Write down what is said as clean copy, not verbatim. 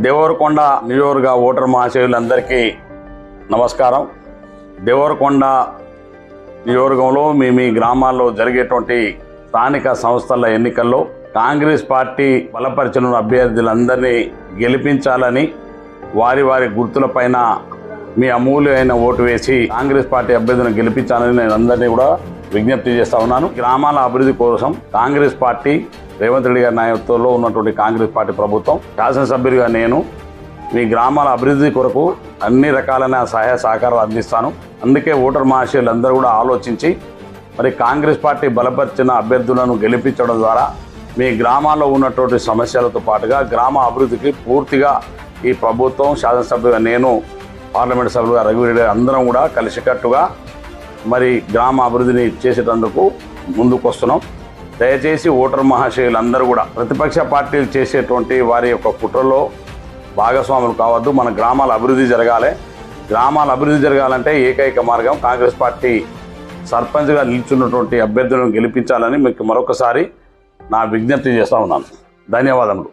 దేవరకొండ నియోజకవర్గ ఓటర్ మహాశయులందరికీ నమస్కారం. దేవరకొండ నియోజకవర్గంలో మీ గ్రామాల్లో జరిగేటువంటి స్థానిక సంస్థల ఎన్నికల్లో కాంగ్రెస్ పార్టీ బలపరిచిన అభ్యర్థులందరినీ గెలిపించాలని వారి గుర్తులపైన మీ అమూల్యమైన ఓటు వేసి కాంగ్రెస్ పార్టీ అభ్యర్థులను గెలిపించాలని నేను అందరినీ కూడా విజ్ఞప్తి చేస్తా ఉన్నాను. గ్రామాల అభివృద్ధి కోసం కాంగ్రెస్ పార్టీ రేవంత్ రెడ్డి గారి నాయకత్వంలో ఉన్నటువంటి కాంగ్రెస్ పార్టీ ప్రభుత్వం శాసనసభ్యుడిగా నేను మీ గ్రామాల అభివృద్ధి కొరకు అన్ని రకాలైన సహాయ సహకారాలు అందిస్తాను. అందుకే ఓటర్ మహాశయులందరూ కూడా ఆలోచించి మరి కాంగ్రెస్ పార్టీ బలపరిచిన అభ్యర్థులను గెలిపించడం ద్వారా మీ గ్రామాల్లో ఉన్నటువంటి సమస్యలతో పాటుగా గ్రామ అభివృద్ధికి పూర్తిగా ఈ ప్రభుత్వం శాసనసభ్యుగా నేను పార్లమెంట్ సభ్యులుగా రఘువీరెడ్డి గారు అందరం కూడా కలిసికట్టుగా మరి గ్రామ అభివృద్ధిని చేసేటందుకు ముందుకు వస్తున్నాం. దయచేసి ఓటర్ మహాశయులందరూ కూడా ప్రతిపక్ష పార్టీలు చేసేటువంటి వారి యొక్క కుట్రలో భాగస్వాములు కావద్దు. మన గ్రామాల అభివృద్ధి జరగాలి. గ్రామాల అభివృద్ధి జరగాలంటే ఏకైక మార్గం కాంగ్రెస్ పార్టీ సర్పంచ్గా నిల్చున్నటువంటి అభ్యర్థులను గెలిపించాలని మీకు మరొకసారి నా విజ్ఞప్తి చేస్తూ ఉన్నాను. ధన్యవాదములు.